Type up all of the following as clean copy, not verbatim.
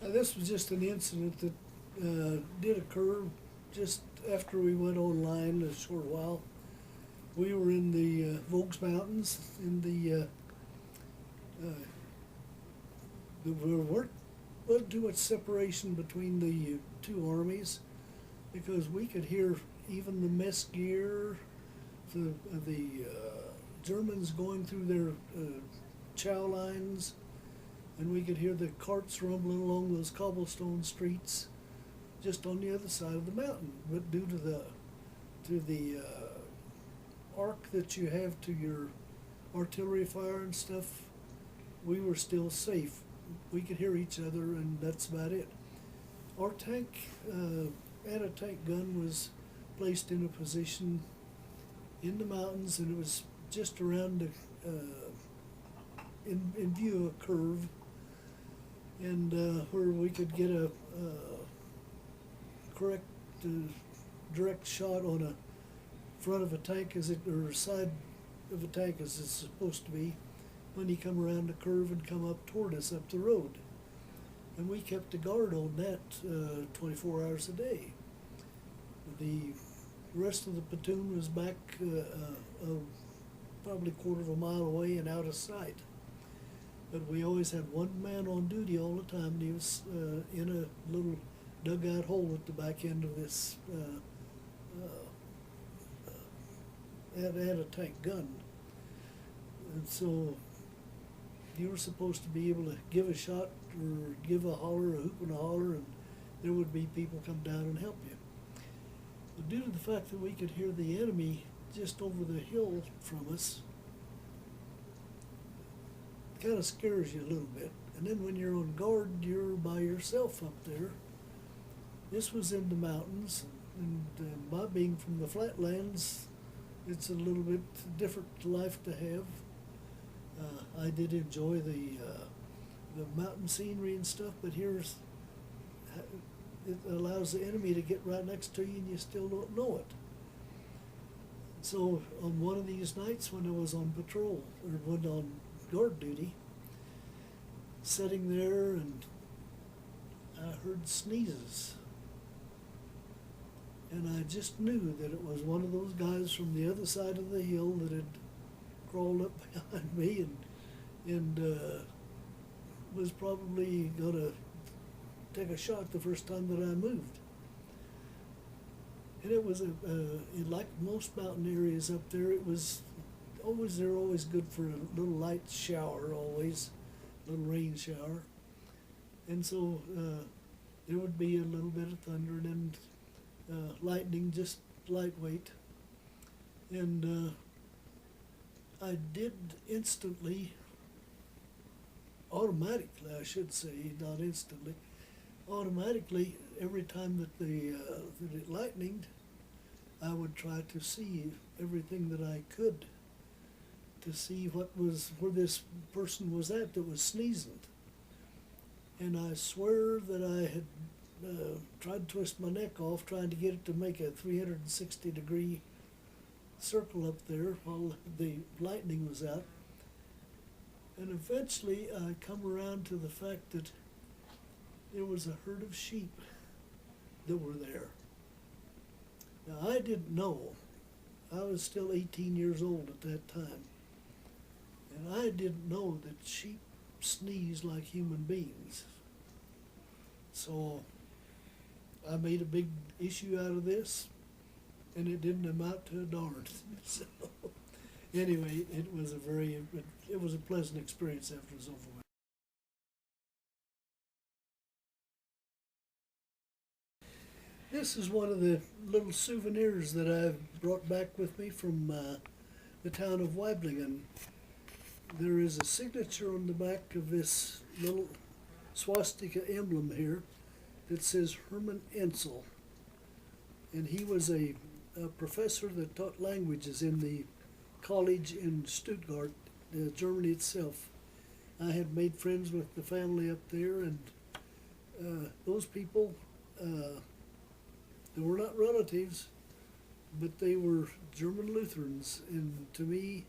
This was just an incident that did occur just after we went online a short while. We were in the Bulge Mountains in there wasn't too much separation between the two armies because we could hear even the mess gear, the Germans going through their chow lines, and we could hear the carts rumbling along those cobblestone streets just on the other side of the mountain. But due to the arc that you have to your artillery fire and stuff, we were still safe. We could hear each other, and that's about it. Our tank, anti-tank gun was placed in a position in the mountains, and it was just around in view of a curve, and where we could get a correct direct shot on a front of a tank or side of a tank as it's supposed to be when you come around the curve and come up toward us up the road. And we kept a guard on that 24 hours a day. The rest of the platoon was back probably a quarter of a mile away and out of sight. But we always had one man on duty all the time, and he was in a little dugout hole at the back end of this anti-tank gun. And so you were supposed to be able to give a shot or give a holler, a hoop and a holler, and there would be people come down and help you. But due to the fact that we could hear the enemy just over the hill from us, it kind of scares you a little bit. And then when you're on guard, you're by yourself up there. This was in the mountains, and my being from the flatlands, it's a little bit different life to have. I did enjoy the mountain scenery and stuff, but it allows the enemy to get right next to you and you still don't know it. So on one of these nights when I was on patrol, or when on guard duty, sitting there, and I heard sneezes. And I just knew that it was one of those guys from the other side of the hill that had crawled up behind me and was probably going to take a shot the first time that I moved. And it was like most mountain areas up there, they're always good for a little light shower, always a little rain shower. And so there would be a little bit of thunder and then lightning, just lightweight. And I did instantly, automatically I should say, not instantly, automatically every time that it lightninged, I would try to see everything that I could to see where this person was at that was sneezing. And I swear that I had tried to twist my neck off trying to get it to make a 360-degree circle up there while the lightning was out. And eventually I come around to the fact that there was a herd of sheep that were there. Now I didn't know. I was still 18 years old at that time. And I didn't know that sheep sneeze like human beings. So I made a big issue out of this, and it didn't amount to a darn. So anyway, it was a pleasant experience after it was over with. This is one of the little souvenirs that I've brought back with me from the town of Weiblingen. There is a signature on the back of this little swastika emblem here that says Hermann Ensel. And he was a professor that taught languages in the college in Stuttgart, Germany itself. I had made friends with the family up there, and those people, they were not relatives, but they were German Lutherans, and to me,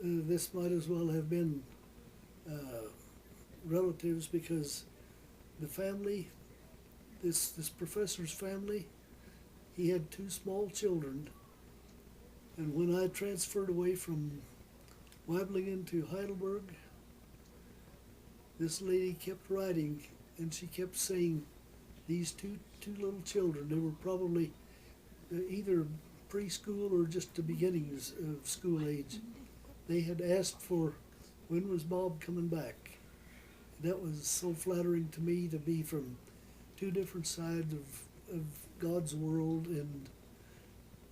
this might as well have been relatives, because the family, this professor's family, he had two small children, and when I transferred away from Weiblingen to Heidelberg, this lady kept writing, and she kept saying these two little children, they were probably either preschool or just the beginnings of school age. They had asked for, when was Bob coming back? That was so flattering to me to be from two different sides of God's world and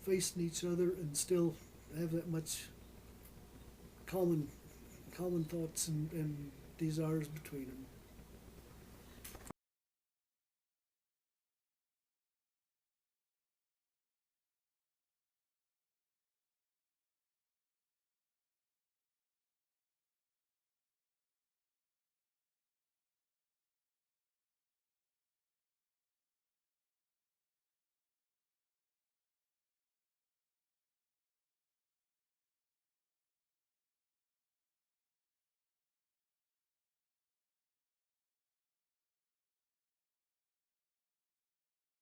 facing each other and still have that much common thoughts and desires between them.